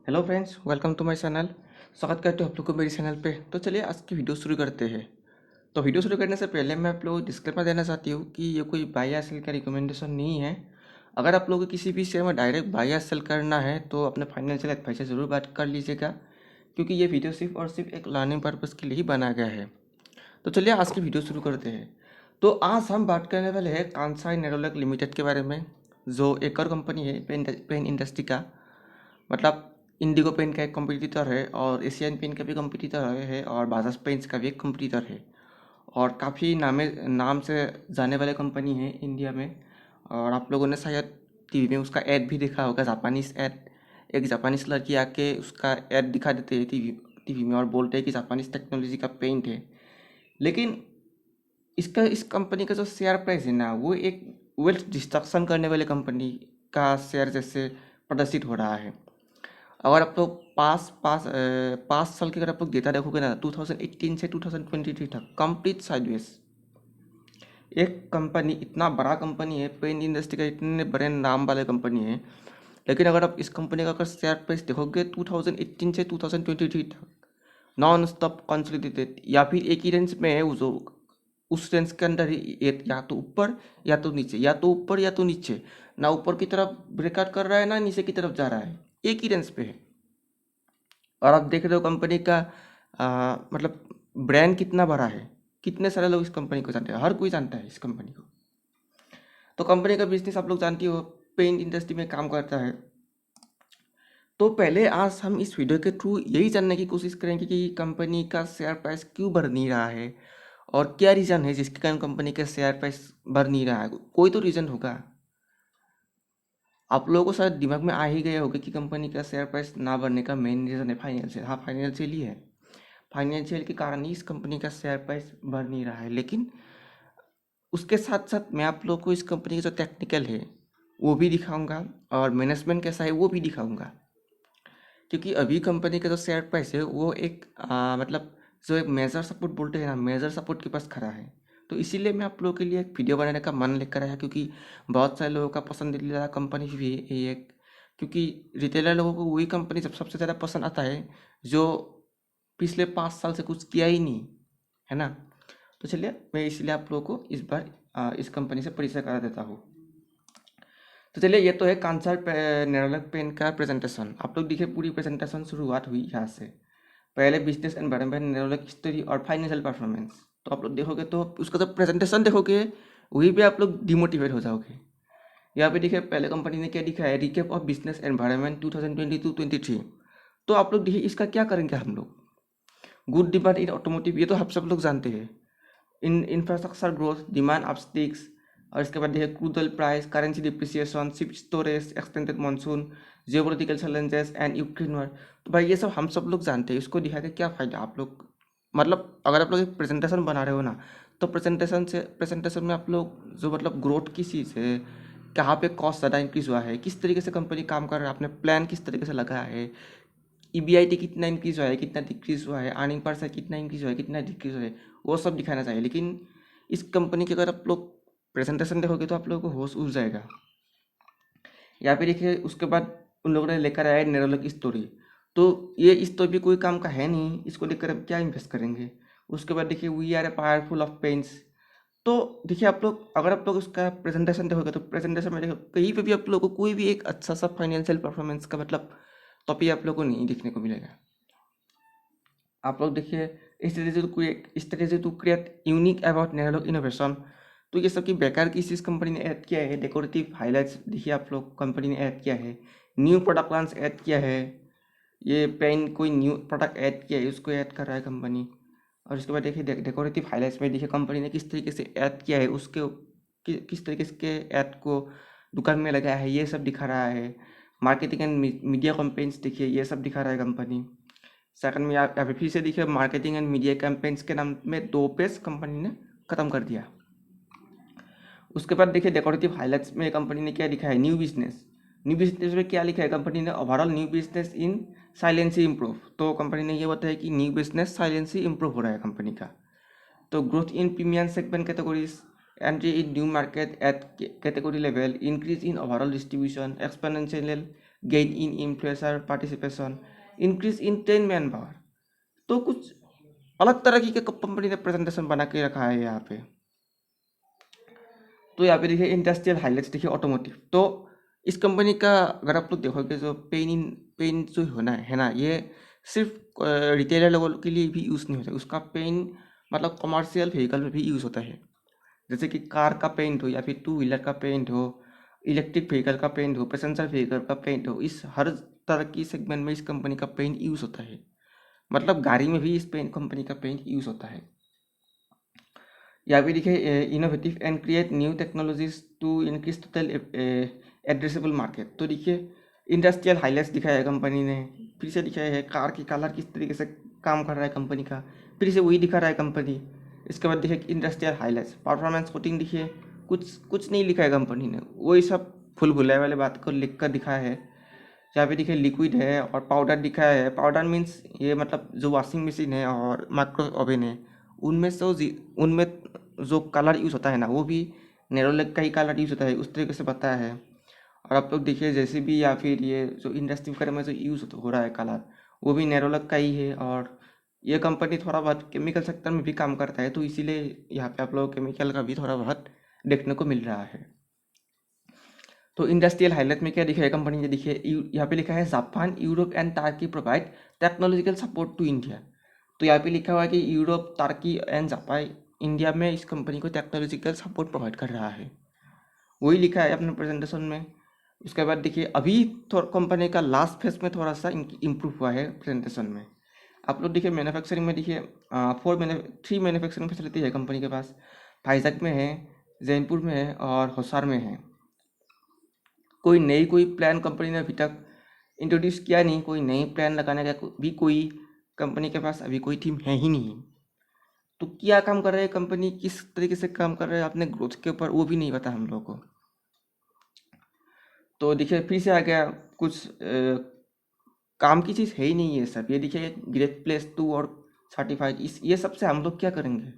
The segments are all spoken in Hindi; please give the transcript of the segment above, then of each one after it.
Hello friends, welcome to my channel. स्वागत करते हो आप लोग को मेरे चैनल पे। तो चलिए आज की वीडियो शुरू करते हैं। तो वीडियो शुरू करने से पहले मैं आप लोगों को डिस्क्लेमर देना चाहती हूँ कि ये कोई बाय या सेल का रिकमेंडेशन नहीं है। अगर आप लोगों को किसी भी शेयर में डायरेक्ट बाय या सेल करना है तो अपने फाइनेंशियल एडवाइस से ज़रूर बात कर लीजिएगा, क्योंकि ये वीडियो सिर्फ और सिर्फ एक लर्निंग पर्पज़ के लिए ही बनाया गया है। तो चलिए आज की वीडियो शुरू करते हैं। तो आज हम बात करने वाले हैं कांसाई नेरोलैक लिमिटेड के बारे में, जो एक और कंपनी है पेन इंडस्ट्री का। मतलब इंडिगो पेन का एक कॉम्पिटिटर है और एशियन पेन का भी कॉम्पिटिटर है और बजाज पेंट्स का भी एक कॉम्पिटिटर है और काफ़ी नाम से जाने वाले कंपनी है इंडिया में। और आप लोगों ने शायद टीवी में उसका ऐड भी देखा होगा, जापानीज़ ऐड। एक जापानीज़ लड़की आके उसका ऐड दिखा देते हैं टीवी में और बोलते हैं कि जापानीज़ टेक्नोलॉजी का पेंट है। लेकिन इस कंपनी का जो शेयर प्राइस है ना, वो एक वेल्थ डिस्ट्रक्शन करने वाले कंपनी का शेयर जैसे प्रदर्शित हो रहा है। अगर आप लोग पाँच साल की अगर आप लोग डेटा देखोगे ना, 2018 से 2023 तक कंप्लीट साइडवेज। एक कंपनी, इतना बड़ा कंपनी है, पेन इंडस्ट्री का इतने बड़े नाम वाले कंपनी है, लेकिन अगर आप इस कंपनी का अगर शेयर प्राइस देखोगे 2018 से 2023 तक नॉन स्टॉप कंसोलिडेटेड या फिर एक ही रेंज में है, जो उस रेंज के अंदर ही या तो ऊपर या तो नीचे, या तो ऊपर या तो नीचे। ना ऊपर की तरफ ब्रेकआउट कर रहा है ना नीचे की तरफ जा रहा है, एक ही रेंज पे है। और आप देख रहे हो कंपनी का मतलब ब्रांड कितना बड़ा है, कितने सारे लोग इस कंपनी को जानते हैं, हर कोई जानता है इस कंपनी को। तो कंपनी का बिजनेस आप लोग जानती हो, पेंट इंडस्ट्री में काम करता है। तो पहले आज हम इस वीडियो के थ्रू यही जानने की कोशिश करेंगे कि कंपनी का शेयर प्राइस क्यों बढ़ नहीं रहा है और क्या रीज़न है जिसके कारण कंपनी का शेयर प्राइस बढ़ नहीं रहा है। कोई तो रीज़न होगा। आप लोगों को शायद दिमाग में आ ही गया होगा कि कंपनी का शेयर प्राइस ना बढ़ने का मेन रीज़न है फाइनेंशियल। हाँ, फाइनेंशियल ही है। फाइनेंशियल के कारण ही इस कंपनी का शेयर प्राइस बढ़ नहीं रहा है। लेकिन उसके साथ साथ मैं आप लोग को इस कंपनी का जो टेक्निकल है वो भी दिखाऊंगा और मैनेजमेंट कैसा है वो भी दिखाऊंगा। क्योंकि अभी कंपनी का जो शेयर प्राइस है वो एक मतलब जो एक मेजर सपोर्ट बोलते हैं ना, मेजर सपोर्ट के पास खड़ा है। तो इसीलिए मैं आप लोगों के लिए एक वीडियो बनाने का मन लेकर आया, क्योंकि बहुत सारे लोगों का पसंदीदा कंपनी भी है ये एक। क्योंकि रिटेलर लोगों को वही कंपनी जब सबसे ज़्यादा पसंद आता है जो पिछले 5 साल से कुछ किया ही नहीं है ना। तो चलिए मैं इसलिए आप लोगों को इस बार इस कंपनी से परिचय करा देता हूँ। तो चलिए, ये तो है कांसर नेरोलैक पेन का प्रेजेंटेशन। आप लोग देखिए, पूरी प्रेजेंटेशन शुरुआत हुई यहाँ से। पहले बिजनेस एनवायरनमेंट, नेरोलैक हिस्ट्री और फाइनेंशियल परफॉर्मेंस। तो आप लोग देखोगे तो उसका जब प्रेजेंटेशन देखोगे वहीं पे आप लोग डिमोटिवेट हो जाओगे। यहाँ पे देखिए पहले कंपनी ने क्या दिखा है, रिकेप ऑफ बिजनेस एनवायरनमेंट 2022-23। तो आप लोग देखिए इसका क्या करेंगे हम लोग। गुड डिमांड इन ऑटोमोटिव, ये तो आप सब लोग जानते हैं। इन इंफ्रास्ट्रक्चर ग्रोथ, डिमांड अपस्टिक्स। और इसके बाद देखिए crude oil price, currency depreciation, ship storage, extended monsoon, geopolitical challenges and Ukraine war. तो भाई ये सब हम सब लोग जानते हैं। इसको दिखा के क्या फ़ायदा आप लोग। मतलब अगर आप लोग एक प्रेजेंटेशन बना रहे हो ना, तो प्रेजेंटेशन में आप लोग जो मतलब ग्रोथ की चीज़ है, कहाँ पे कॉस्ट ज़्यादा इंक्रीज़ हुआ है, किस तरीके से कंपनी काम कर रहा है, आपने प्लान किस तरीके से लगाया है, ईबीआईटी कितना इंक्रीज हुआ है, कितना डिक्रीज हुआ है, अर्निंग पर शेयर कितना इंक्रीज हुआ है, कितना डिक्रीज हुआ है, वो सब दिखाना चाहिए। लेकिन इस कंपनी की अगर आप लोग प्रेजेंटेशन देखोगे तो आप लोगों को होश उड़ जाएगा। यहाँ पे देखिए उसके बाद उन लोगों ने लेकर आया नेरोलैक स्टोरी। तो ये स्टोरी भी कोई काम का है नहीं, इसको लेकर अब क्या इन्वेस्ट करेंगे। उसके बाद देखिए we are a powerful of pens. तो देखिए आप लोग, अगर आप लोग उसका प्रेजेंटेशन देखोगे तो प्रेजेंटेशन में देखो कहीं पे भी आप लोगों को कोई भी एक अच्छा सा फाइनेंशियल परफॉर्मेंस का मतलब टॉपिक आप लोग को नहीं देखने को मिलेगा। आप लोग देखिए strategy to create unique about Nerolac innovation. तो ये सब की बेकार की चीज़ कंपनी ने ऐड किया है। डेकोरेटिव हाइलाइट्स देखिए आप लोग, कंपनी ने ऐड किया है। न्यू प्रोडक्ट लॉन्च ऐड किया है। ये पेन कोई न्यू प्रोडक्ट ऐड किया है, उसको ऐड कर रहा है कंपनी। और इसके बाद देखिए डेकोरेटिव हाइलाइट्स में देखिए कंपनी ने किस तरीके से ऐड किया है, उसके किस तरीके से ऐड को दुकान में लगाया है, ये सब दिखा रहा है। मार्केटिंग एंड मीडिया कैंपेन्स देखिए, ये सब दिखा रहा है कंपनी। सेकंड में आप फिर से देखिए मार्केटिंग एंड मीडिया कैंपेन्स के नाम में 2 पेज कंपनी ने ख़त्म कर दिया। उसके बाद देखिए डेकोरेटिव हाइलाइट्स में कंपनी ने क्या लिखा है, न्यू बिजनेस। न्यू बिजनेस में क्या लिखा है कंपनी ने, overall new business in saliency improve. तो कंपनी ने ये बताया कि न्यू बिजनेस साइलेंसी इम्प्रूव हो रहा है कंपनी का। तो growth in premium segment categories, entry in new market at category level, increase in overall distribution, exponential gain in influencer participation, increase in 10 man power. तो कुछ अलग तरह की कंपनी ने प्रेजेंटेशन बना के रखा है यहाँ पे। तो यहाँ पे देखिए इंडस्ट्रियल हाइलाइट्स, देखिए ऑटोमोटिव। तो इस कंपनी का अगर आप लोग देखोगे जो पेन जो होना है ना, ये सिर्फ रिटेलर लेवल के लिए भी यूज़ नहीं होता, उसका पेन मतलब कमर्शियल व्हीकल में भी यूज़ होता है। जैसे कि कार का पेंट हो या फिर टू व्हीलर का पेंट हो, इलेक्ट्रिक व्हीकल का पेंट हो, पैसेंजर व्हीकल का पेंट हो, इस हर तरह की सेगमेंट में इस कंपनी का पेंट यूज़ होता है। मतलब गाड़ी में भी इस पेंट कंपनी का पेंट यूज़ होता है। यहाँ पे देखिए innovative and create new technologies to increase total addressable market. तो देखिए इंडस्ट्रियल हाइलाइट्स दिखाया है कंपनी ने, फिर से दिखाया है कार की कलर किस तरीके से काम कर रहा है कंपनी का, फिर से वही दिखा रहा है कंपनी। इसके बाद देखिए इंडस्ट्रियल हाइलाइट्स परफॉर्मेंस कोटिंग, देखिए कुछ नहीं लिखा है कंपनी ने, वही सब फुल भुलाए वाले बात को लिख कर दिखाया है। यहाँ पे देखिए लिक्विड है और पाउडर दिखाया है। पाउडर मीन्स ये मतलब जो वॉशिंग मशीन है और माइक्रो ओवन है उनमें से उनमें जो कलर यूज़ होता है ना, वो भी नेरोलैक का ही कलर यूज़ होता है, उस तरीके से बताया है। और आप लोग देखिए जैसे भी या फिर ये जो इंडस्ट्री वगैरह में जो यूज़ हो रहा है कलर, वो भी नेरोलैक का ही है। और ये कंपनी थोड़ा बहुत केमिकल सेक्टर में भी काम करता है, तो इसीलिए यहाँ पे आप लोग केमिकल का भी थोड़ा बहुत देखने को मिल रहा है। तो इंडस्ट्रियल हाईलाइट में क्या दिखा है कंपनी ने, देखिए यहाँ पे लिखा है Japan Europe and Turkey provide technological support to India. तो यहाँ पे लिखा हुआ है कि Europe, Turkey and Japan India में इस कंपनी को टेक्नोलॉजिकल सपोर्ट प्रोवाइड कर रहा है, वही लिखा है अपने प्रेजेंटेशन में। उसके बाद देखिए अभी थोड़ा कंपनी का लास्ट फेज में थोड़ा सा इम्प्रूव हुआ है प्रेजेंटेशन में। आप लोग देखिए मैन्युफैक्चरिंग में देखिए 3 मैन्युफैक्चरिंग फैसिलिटी है कंपनी के पास। भाईजैक में है, जैनपुर में है और हिसार में है। कोई प्लान कंपनी ने अभी तक इंट्रोड्यूस किया नहीं, कोई नई प्लान लगाने का भी कोई कंपनी के पास अभी कोई टीम है ही नहीं। तो क्या काम कर रहे हैं कंपनी, किस तरीके से काम कर रहे हैं अपने ग्रोथ के ऊपर, वो भी नहीं पता हम लोग को। तो देखिए फिर से आ गया कुछ काम की चीज़ है ही नहीं ये सब। ये देखिए ग्रेट प्लेस टू और सर्टिफाइड, इस ये सब से हम लोग क्या करेंगे।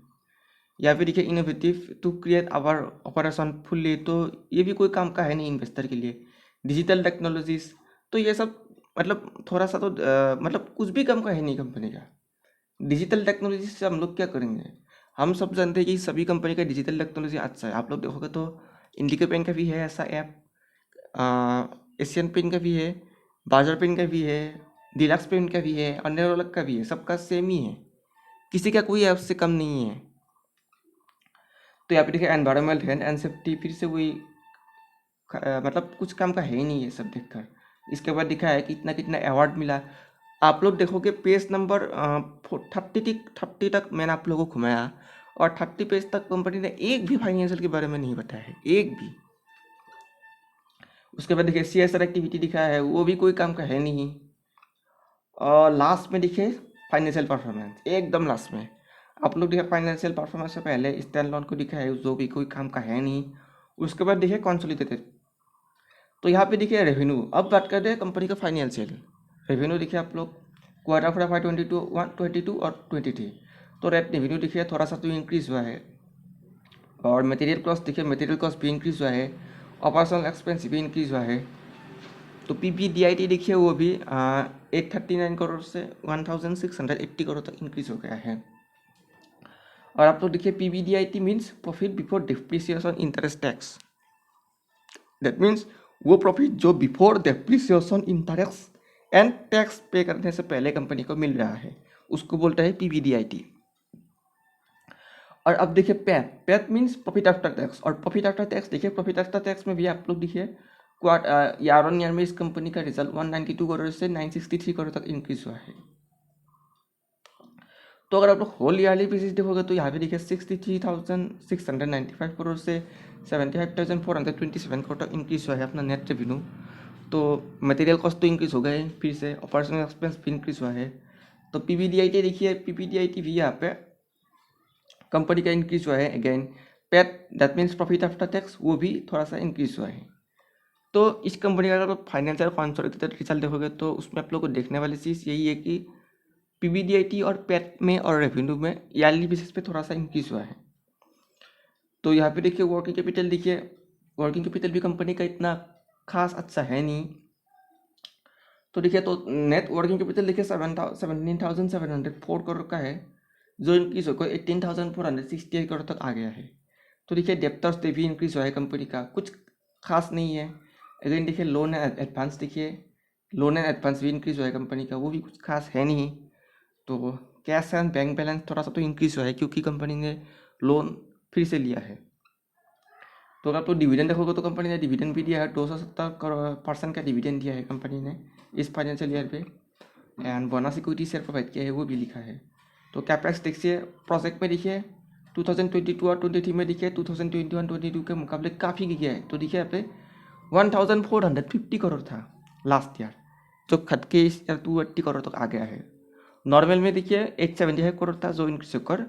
या फिर देखिए innovative to create our operation fully, तो ये भी कोई काम का है नहीं इन्वेस्टर के लिए। डिजिटल टेक्नोलॉजीज, तो ये सब मतलब थोड़ा सा तो मतलब कुछ भी काम का है नहीं कंपनी का। डिजिटल टेक्नोलॉजी से हम लोग क्या करेंगे। हम सब जानते हैं कि सभी कंपनी का डिजिटल टेक्नोलॉजी अच्छा है। आप लोग देखोगे तो इंडिका पेन का भी है ऐसा ऐप, एशियन पेन का भी है, बाजार पेन का भी है, डिलक्स पेन का भी है और नेरोलक का भी है। सबका सेम ही है, किसी का कोई ऐप से कम नहीं है। तो यहाँ पे देखिए एनवायरमेंट हेल्थ एंड सेफ्टी, फिर से वही मतलब कुछ काम का है ही नहीं ये सब देखकर। इसके बाद दिखा है कि कितना कितना अवार्ड मिला। आप लोग देखोगे पेज नंबर 30 तक मैंने आप लोगों को घुमाया, और 30 पेज तक कंपनी ने एक भी फाइनेंशियल के बारे में नहीं बताया है, एक भी। उसके बाद देखिए CSR एक्टिविटी दिखा है, वो भी कोई काम का है नहीं। और लास्ट में देखिए फाइनेंशियल परफॉर्मेंस, एकदम लास्ट में आप लोग देखिए फाइनेंशियल परफॉर्मेंस से पहले स्टैंड लोन को दिखा है, जो भी कोई काम का है नहीं। उसके बाद देखिए कंसोलिडेटेड। तो यहाँ पे देखिए रेवेन्यू, अब बात करते हैं कंपनी का फाइनेंशियल रेवेन्यू। देखिए आप लोग क्वार्टर फॉर FY 22 और 23, तो रेट रेवेन्यू देखिए थोड़ा सा तो इंक्रीज हुआ है। और मटेरियल कॉस्ट देखिए, मटेरियल कॉस्ट भी इंक्रीज हुआ है, ऑपरेशनल एक्सपेंस भी इंक्रीज हुआ है। तो PBDIT देखिए वो भी 839 करोड़ से 1680 करोड़ तक इंक्रीज हो गया है। और आप लोग देखिए PBDIT means profit before depreciation interest tax. That means वो प्रॉफिट जो before depreciation interest and tax पे करने से पहले कंपनी को मिल रहा है, उसको बोलता है PBDIT। और अब देखिए PAT means profit after tax. और प्रॉफिट आफ्टर टैक्स देखिए, प्रॉफिट आफ्टर टैक्स में भी आप लोग देखिए ईयर ऑन ईयर में इस कंपनी का रिजल्ट 192 करोड़ से 963 करोड़ तक इंक्रीज हुआ है। तो अगर आप लोग होल ईयरली बेसिस देखोगे तो यहाँ पे देखिए 63,695 करोड़ से 75,427 करोड़ तक इंक्रीज हुआ है अपना नेट रेवेन्यू। तो मटेरियल कॉस्ट तो इंक्रीज हो गए, फिर से ऑपरेशनल एक्सपेंस भी इंक्रीज हुआ है। तो PBDIT देखिए, PBDIT भी यहाँ पे कंपनी का इंक्रीज हुआ है। Again PAT that means profit after tax, वो भी थोड़ा सा इंक्रीज हुआ है। तो इस कंपनी का अगर फाइनेंशियल कंसोलिडेटेड रिजल्ट देखोगे तो उसमें आप लोग को देखने वाली चीज़ यही है कि PBDIT और पैट में और रेवेन्यू में ईयरली बेसिस पे थोड़ा सा इंक्रीज हुआ है। तो यहाँ पे देखिए वर्किंग कैपिटल, देखिए वर्किंग कैपिटल भी कंपनी का इतना खास अच्छा है नहीं। तो देखिए, तो नेट वर्किंग कैपिटल देखिए 17,704 करोड़ का है, जो इंक्रीज होकर 18,468 करोड़ तक आ गया है। तो देखिए, डेप्टर्स पे भी इंक्रीज हुआ है कंपनी का, कुछ खास नहीं है। अगेन देखिए, लोन एंड एडवांस देखिए, लोन एंड एडवांस भी इंक्रीज हुआ है कंपनी का, वो भी कुछ खास है नहीं। तो कैश एंड बैंक बैलेंस थोड़ा सा तो इंक्रीज हुआ है, क्योंकि कंपनी ने लोन फिर से लिया है। तो अगर आप तो डिविडेंड देखोगे तो कंपनी ने डिविडेंड भी दिया है, 270% का डिविडेंड दिया है कंपनी ने इस फाइनेंशियल ईयर पे। And bonus equity share provide किया है, वो भी लिखा है। तो कैपेक्स देखिए, प्रोजेक्ट में देखिए 2022 और 23 में देखिए 2021-22 के मुकाबले काफ़ी गया है। तो देखिए यहाँ पे 1450 करोड़ था लास्ट ईयर, जो खत के इस ईयर 280 करोड़ तक आ गया है। नॉर्मल में देखिए 875 करोड़ था, जो इंक्रीज होकर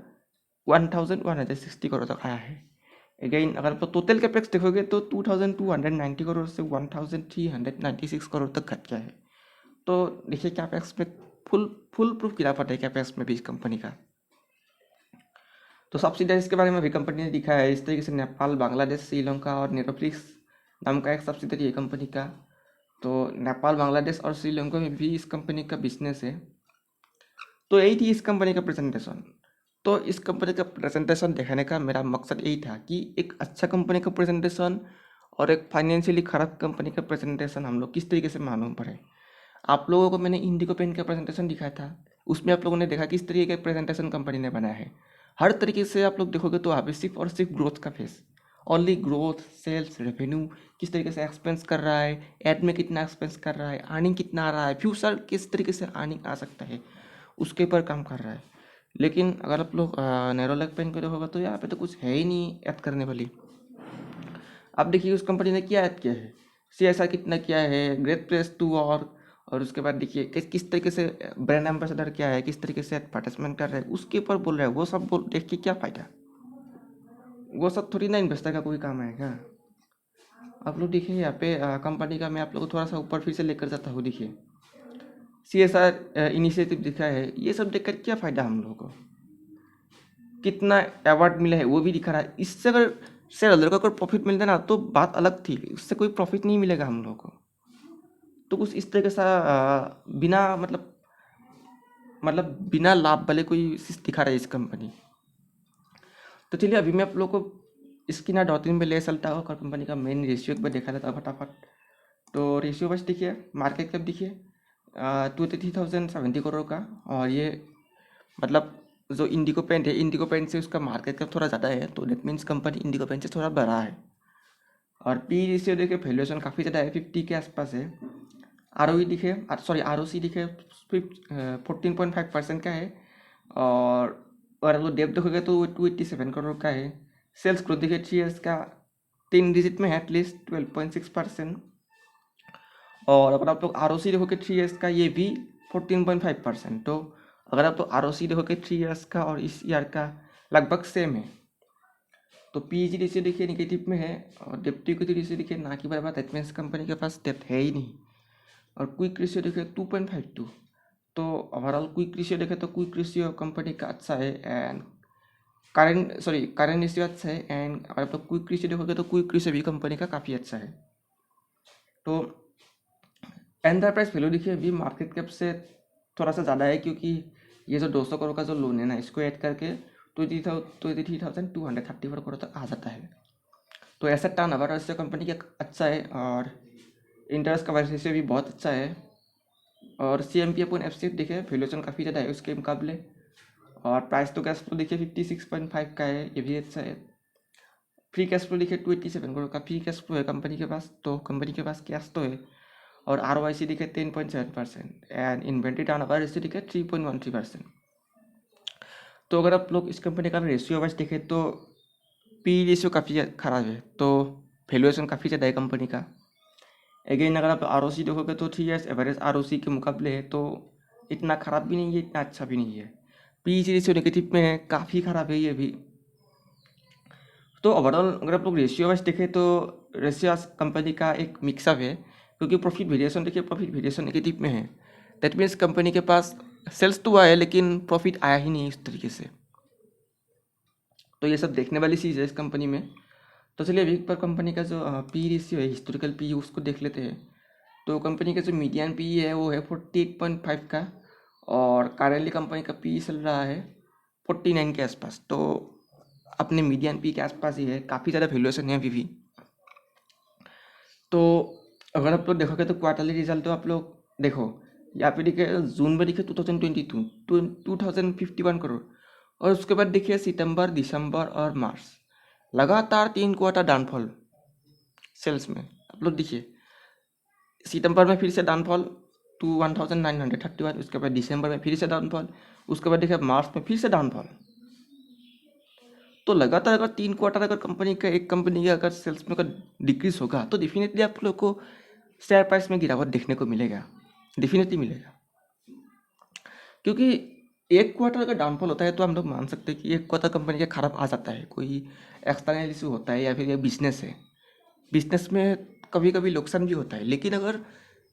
1160 करोड़ तक आया है। अगेन अगर आप टोटल कैपेक्स देखोगे तो 2290 करोड़ से 1396 करोड़ तक घट गया है। तो देखिए, कैपेक्स में फुल प्रूफ गिरावट है कैपेक्स में भी इस कंपनी का। तो सब्सिडाइज के बारे में भी कंपनी ने दिखा है इस तरीके से, नेपाल, बांग्लादेश, श्रीलंका और नेटफ्लिक्स नाम का एक सब्सिडरी है कंपनी का। तो नेपाल, बांग्लादेश और श्रीलंका में भी इस कंपनी का बिजनेस है। तो यही थी इस कंपनी का प्रेजेंटेशन। तो इस कंपनी का प्रेजेंटेशन दिखाने का मेरा मकसद यही था कि एक अच्छा कंपनी का प्रेजेंटेशन और एक फाइनेंशियली ख़राब कंपनी का प्रेजेंटेशन हम लोग किस तरीके से मालूम पड़े। आप लोगों को मैंने इंडिगो पेंट का प्रेजेंटेशन दिखाया था, उसमें आप लोगों ने देखा किस तरीके का प्रेजेंटेशन कंपनी ने बनाया है। हर तरीके से आप लोग देखोगे तो यहाँ पे सिर्फ और सिर्फ ग्रोथ का face, only growth, sales, revenue किस तरीके से एक्सपेंस कर रहा है, एड में कितना एक्सपेंस कर रहा है, अर्निंग कितना आ रहा है, फ्यूचर किस तरीके से अर्निंग आ सकता है, उसके ऊपर काम कर रहा है। लेकिन अगर आप लोग नैरोलैक पेन को देखोगे तो यहाँ पे तो कुछ है ही नहीं ऐड करने वाली। अब देखिए उस कंपनी ने क्या ऐड किया है, CSR कितना किया है, ग्रेट प्लेस टू और उसके बाद देखिए किस तरीके से ब्रांड एम्बेसडर क्या है, किस तरीके से एडवर्टाइजमेंट कर रहा है, उसके ऊपर बोल रहा है। वो सब बोल देख के क्या फ़ायदा, वो सब थोड़ी ना इन्वेस्टर का कोई काम आएगा। आप लोग देखिए यहाँ पे कंपनी का मैं आप लोग को थोड़ा सा ऊपर फिर से लेकर जाता हूँ। देखिए CSR इनिशिएटिव दिखा है, ये सब देखकर क्या फ़ायदा हम लोगों को, कितना अवार्ड मिला है वो भी दिखा रहा है। इससे अगर शेयर होल्डर को अगर प्रॉफिट मिलता ना तो बात अलग थी, उससे कोई प्रॉफिट नहीं मिलेगा हम लोगों को। तो कुछ इस तरीके से बिना मतलब बिना लाभ वाले कोई चीज़ दिखा रहा है इस कंपनी। तो चलिए अभी मैं आप लोग को इसकी ना डॉटिंग पे ले चलता हूँ और कंपनी का मेन रेशियो पर देखा जाता है फटाफट। तो रेशियो बस देखिए, मार्केट कैप देखिए 23,070 करोड़ का, और ये मतलब जो इंडिगो पेंट है, इंडिगो पेंट से उसका मार्केट कैप थोड़ा ज़्यादा है, तो that means company Indigo paint से थोड़ा बड़ा है। और पी रेशियो देखिए, वैल्यूएशन काफ़ी ज़्यादा है, 50 के आसपास है। ROE दिखे, सॉरी ROC दिखे 14.5% का है। और अगर वो डेप देखोगे तो 287 करोड़ का है। सेल्स ग्रोथ देखिए 3 ईयर्स का 3 डिजिट में है एटलीस्ट 12.6%। और अगर आप लोग ROC देखोगे 3 ईयर्स का, ये भी 14.5%। तो अगर आप तो ROC देखोगे 3 ईयर्स का और इस ईयर का लगभग सेम है। तो PEG रेशियो देखिए निगेटिव में है, और डेप्ट टू इक्विटी रेशियो देखिए ना कि बराबर, दैट मीन्स कंपनी के पास डेप्ट है ही नहीं। और क्विक रेशियो देखिए 2.52। तो ओवरऑल क्विक रेशियो देखें तो क्विक रेशियो कंपनी का अच्छा है, एंड करंट रेशियो अच्छा है। एंड अगर आप क्विक रेशियो देखोगे तो क्विक रेशियो भी कंपनी का काफ़ी अच्छा है। तो एंटरप्राइज वैल्यू देखिए अभी मार्केट कैप से थोड़ा सा ज़्यादा है, क्योंकि ये जो 200 करोड़ का जो लोन है ना, इसको ऐड करके 23,234 करोड़ तक आ जाता है। तो एसेट टर्नओवर रेशियो कंपनी का अच्छा है, और इंटरेस्ट कवरेज रेशियो भी बहुत अच्छा है। और CMP/FCF देखिए वैल्यूएशन काफ़ी ज़्यादा है उसके मुकाबले। और प्राइस टू कैश फ्लो देखिए 56.5 का है, ये भी अच्छा है। फ्री कैश फ्लो देखिए 287 करोड़ का फ्री कैश फ्लो है कंपनी के पास, तो कंपनी के पास कैश तो है। और ROIC देखिए 10.7% एंड इन्वेंट्री टर्नओवर रेशियो देखिए 3.13%। तो अगर आप लोग इस कंपनी का रेशियो वाइज देखें तो पी रेशियो काफ़ी ख़राब है, तो वैल्यूएशन काफ़ी ज़्यादा है कंपनी का। अगेन अगर आप ROC देखोगे तो 3 ईयर्स एवरेज ROC के मुकाबले है, तो इतना ख़राब भी नहीं है, इतना अच्छा भी नहीं है। PEG रेशियो नेगेटिव में है, काफ़ी ख़राब है ये भी। तो ओवरऑल अगर आप लोग रेशियो वाइज देखें तो रेशियो कंपनी का एक मिक्सअप है, क्योंकि प्रॉफिट वेरिएशन देखिए, प्रॉफिट वेरिएशन नेगेटिव में है। दैट मीन्स कंपनी के पास सेल्स तो आया है लेकिन प्रॉफिट आया ही नहीं इस तरीके से। तो ये सब देखने वाली चीज़ है इस कंपनी में। तो चलिए अभी पर कंपनी का जो पी रेशियो है, हिस्टोरिकल पी, उसको देख लेते हैं। तो कंपनी का जो मीडियन पी है वो है 48.5 का, और करेंटली कंपनी का पी चल रहा है 49 के आसपास। तो अपने मीडियन पी के आसपास ही है, काफ़ी ज़्यादा वैल्यूएशन है अभी भी। तो अगर आप लोग देखोगे तो क्वार्टरली रिजल्ट तो आप लोग देखो, यहाँ पे देखिए जून में देखिए 2022 2051 करोड़, और उसके बाद देखिए सितंबर, दिसंबर और मार्च, लगातार 3 क्वार्टर डाउनफॉल सेल्स में। आप लोग देखिए सितंबर में फिर से डाउनफॉल टू 1931, उसके बाद दिसंबर में फिर से डाउनफॉल, उसके बाद देखिए मार्च में फिर से डाउनफॉल। तो लगातार अगर 3 क्वार्टर अगर कंपनी का, एक कंपनी का अगर सेल्स में अगर डिक्रीज होगा तो डेफिनेटली आप लोग को शेयर प्राइस में गिरावट देखने को मिलेगा, डेफिनेटली मिलेगा। क्योंकि 1 क्वार्टर अगर डाउनफॉल होता है तो हम लोग मान सकते हैं कि 1 क्वार्टर कंपनी का खराब आ जाता है, कोई एक्सटर्नल इशू होता है या फिर ये बिजनेस है, बिजनेस में कभी कभी नुकसान भी होता है। लेकिन अगर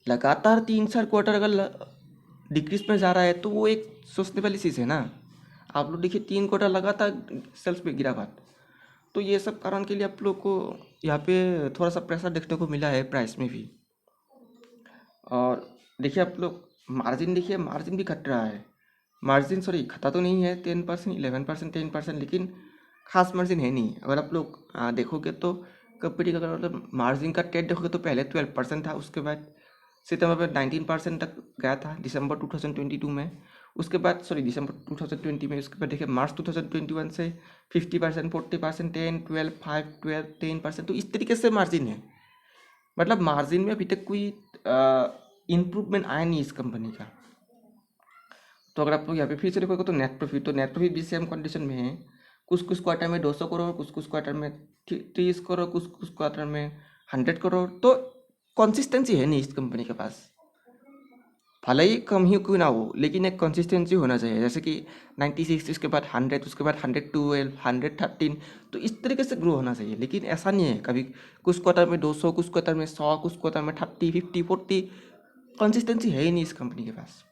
लगातार 3-4 क्वार्टर अगर डिक्रीज में जा रहा है तो वो एक सोचने वाली चीज़ है ना। आप लोग देखिए 3 क्वार्टर लगातार सेल्स में गिरावट, तो ये सब कारण के लिए आप लोग को यहाँ पे थोड़ा सा प्रेशर देखने को मिला है प्राइस में भी। और देखिए आप लोग मार्जिन देखिए, मार्जिन भी घट रहा है। मार्जिन सॉरी घटा तो नहीं है, 10%, 11%, 10%, लेकिन खास मार्जिन है नहीं। अगर आप लोग देखोगे तो कंपनी का अगर मतलब मार्जिन का ट्रेड देखोगे तो पहले 12% था, उसके बाद सितंबर में 19% तक गया था दिसंबर 2022 में, उसके बाद सॉरी दिसंबर 2020 में, उसके बाद देखिए मार्च 2021 से 50%, 40%, 10, 12, 5, 12, 10%। तो इस तरीके से मार्जिन है, मतलब मार्जिन में अभी तक कोई इम्प्रूवमेंट आया नहीं इस कंपनी का। तो अगर आप लोग यहाँ पे फिर से देखोगे तो नेट प्रॉफिट भी सेम कंडीशन में है। कुछ कुछ क्वार्टर में 200 करोड़, कुछ कुछ क्वार्टर में 30 करोड़, कुछ कुछ क्वार्टर में 100 करोड़। तो कंसिस्टेंसी है नहीं इस कंपनी के पास, भले ही कम ही क्यों ना हो, लेकिन एक कंसिस्टेंसी होना चाहिए। जैसे कि 96, उसके बाद 100, उसके बाद 112, 113, तो इस तरीके से ग्रो होना चाहिए। लेकिन ऐसा नहीं है, कभी कुछ क्वार्टर में 200, कुछ क्वार्टर में 100, कुछ क्वार्टर में 30, 50, 40, कंसिस्टेंसी है ही नहीं इस कंपनी के पास।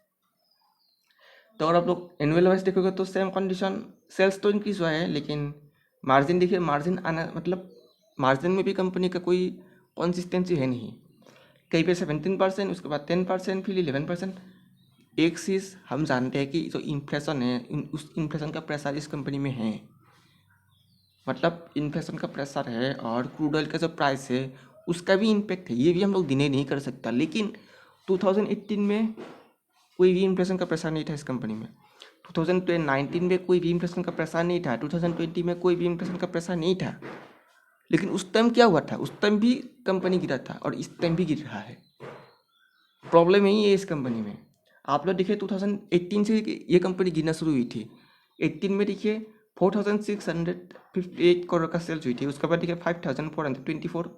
तो अगर आप लोग एनुअल वाइज देखोगे तो सेम कंडीशन, सेल्स तो इंक्रीज हुआ है लेकिन मार्जिन देखिए, मार्जिन आना मतलब मार्जिन में भी कंपनी का कोई कंसिस्टेंसी है नहीं। कहीं पे 17%, उसके बाद 10%, फिर 11%। एक चीज़ हम जानते हैं कि जो इन्फ्लेशन है, उस इन्फ्लेशन का प्रेशर इस कंपनी में है, मतलब इन्फ्लेशन का प्रेशर है, और क्रूड ऑयल का जो प्राइस है उसका भी इम्पेक्ट है, ये भी हम लोग डिनाई नहीं कर सकता। लेकिन 2018 में कोई भी इन्फ्लेशन का प्रेशर नहीं था इस कंपनी में, 2019 में कोई भी इन्फ्लेशन का प्रेशर नहीं था, 2020 में कोई भी इन्फ्लेशन का प्रेशर नहीं था। लेकिन उस टाइम क्या हुआ था, उस टाइम भी कंपनी गिरा था और इस टाइम भी गिर रहा है। प्रॉब्लम यही है इस कंपनी में। आप लोग देखिए 2018 से ये कंपनी गिरना शुरू हुई थी। 18 में देखिए 4658 करोड़ का सेल्स हुई थी, उसके बाद देखिए 5424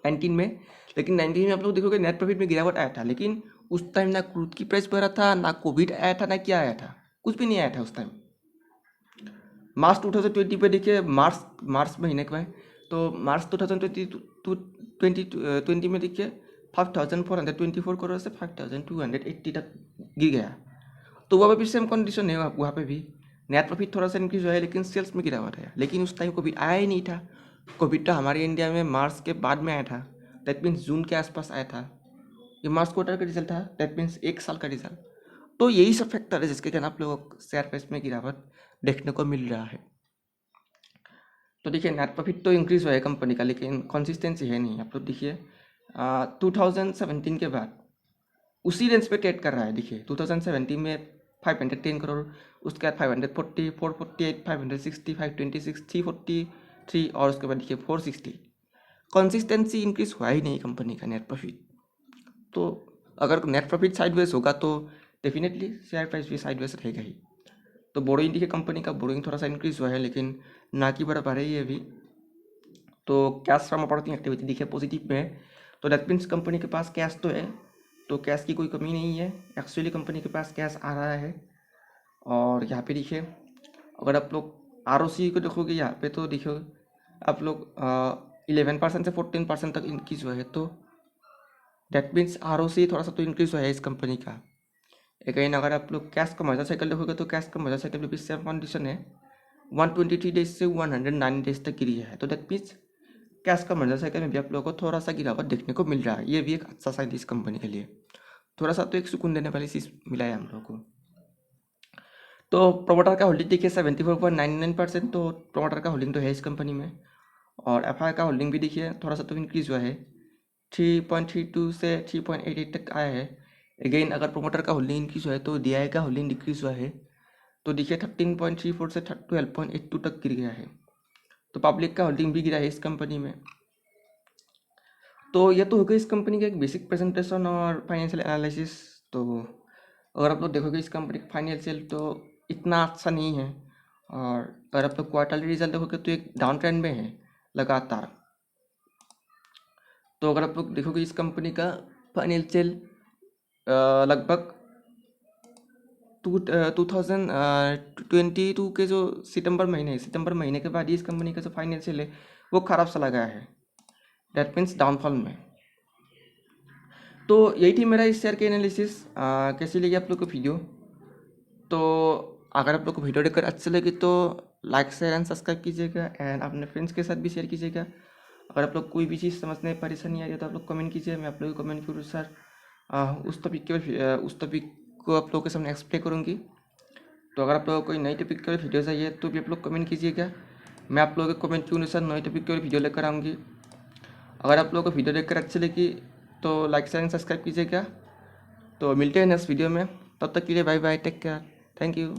19 में। लेकिन 19 में आप लोग देखोगे नेट प्रॉफिट में गिरावट आया था, लेकिन उस टाइम ना क्रूड की प्राइस बढ़ा था, ना कोविड आया था, ना क्या आया था, कुछ भी नहीं आया था उस टाइम। मार्च 2020 पे देखिए, मार्च महीने के में, तो मार्च 2020 में देखिए 5424 करोड़ से 5280 तक गिर गया। तो वहाँ पे भी सेम कंडीशन है, वहाँ पे भी नेट प्रॉफिट थोड़ा सा इंक्रीज हुआ है लेकिन सेल्स में गिरावट है। लेकिन उस टाइम कोविड आया ही नहीं था, कोविड तो हमारे इंडिया में मार्च के बाद में आया था, दैट मीन्स जून के आसपास आया था। ये मार्च क्वार्टर का रिजल्ट था, दैट मीन्स 1 साल का रिजल्ट। तो यही सब फैक्टर है जिसके कारण आप लोगों को शेयर प्राइस में गिरावट देखने को मिल रहा है। तो देखिए नेट प्रॉफिट तो इंक्रीज हुआ है कंपनी का, लेकिन कंसिस्टेंसी है नहीं। आप लोग देखिए 2017 के बाद उसी रेंज पे ट्रेड कर रहा है। देखिए 2017 में 510 करोड़, उसके बाद 540, 448, 560, 526, 343, और उसके बाद देखिए 460। कंसिस्टेंसी इंक्रीज हुआ ही नहीं कंपनी का नेट प्रॉफिट। तो अगर नेट प्रॉफिट साइडवेज होगा तो डेफिनेटली शेयर प्राइस भी साइडवेज रहेगा ही। तो बोरोइंग देखिए कंपनी का बोरोइंग थोड़ा सा इंक्रीज हुआ है लेकिन ना कि बराबर है ये अभी। तो कैश फ्रॉम ऑपरेटिंग एक्टिविटी देखिए पॉजिटिव में है, तो दैट मीन्स कंपनी के पास कैश तो है, तो कैश की कोई कमी नहीं है। एक्चुअली कंपनी के पास कैश आ रहा है। और यहाँ पे देखिए अगर आप लोग ROC को देखोगे यहाँ पे, तो देखो आप लोग 11% से 14% तक इंक्रीज हुआ है, तो दैट मीन्स ROC थोड़ा सा तो इंक्रीज हुआ है इस कंपनी का। अगेन अगर आप लोग कैश का मजा साइकिल देखोगे तो कैश का मजा साइकिल भी सेम कंडीशन है, 123 डेज से 109 डेज तक गिरी है। तो that means cash conversion cycle में भी आप लोगों को थोड़ा सा गिरावट देखने को मिल रहा है। ये भी एक अच्छा साइन इस कंपनी के लिए, थोड़ा सा तो एक सुकून देने वाली चीज़ मिला है हम लोगों को। तो प्रोमोटर का होल्डिंग देखिए 74.99%, तो प्रोमोटर का होल्डिंग तो है इस कंपनी में। और एफ का होल्डिंग भी देखिए थोड़ा सा तो इंक्रीज हुआ है, 3.32 से 3.88 तक आया है। अगेन अगर प्रोमोटर का होल्डिंग इंक्रीज हुआ है तो डी का होल्डिंग डिक्रीज हुआ है, तो देखिए 13.34 से 12.82 तक गिर गया है। तो पब्लिक का होल्डिंग भी गिरा है इस कंपनी में। तो ये तो हो गया इस कंपनी का एक बेसिक प्रेजेंटेशन और फाइनेंशियल एनालिसिस। तो अगर आप लोग देखोगे इस कंपनी का फाइनेंशियल तो इतना अच्छा नहीं है, और अगर आप लोग क्वार्टरली रिजल्ट देखोगे तो एक डाउन ट्रेंड में है लगातार। तो अगर आप लोग देखोगे इस कंपनी का फाइनेंशियल लगभग 2022 के जो सितंबर महीने के बाद ही इस कंपनी का जो फाइनेंशियल है वो खराब सा लगा है, डेट मीन्स डाउनफॉल में। तो यही थी मेरा इस शेयर की एनालिसिस। कैसी लगी आप लोग को वीडियो? तो अगर आप लोग को वीडियो देखकर अच्छी लगी तो लाइक शेयर एंड सब्सक्राइब कीजिएगा, एंड अपने फ्रेंड्स के साथ भी शेयर कीजिएगा। अगर आप लोग कोई भी चीज़ समझने में परेशानी आ रही है तो आप लोग कमेंट कीजिए, मैं आप लोगों को कमेंट के अनुसार उस टॉपिक को आप लोगों के सामने एक्सप्लेन करूँगी। तो अगर आप लोगों को कोई नई टॉपिक पर वीडियो चाहिए तो भी आप लोग कमेंट कीजिएगा, मैं आप लोगों के कमेंट के अनुसार नई टॉपिक पर वीडियो लेकर आऊँगी। अगर आप लोगों को वीडियो देखकर अच्छी लगी तो लाइक शेयर एंड सब्सक्राइब कीजिएगा। तो मिलते हैं नेक्स्ट वीडियो में, तब तक के लिए bye bye, take care, thank you.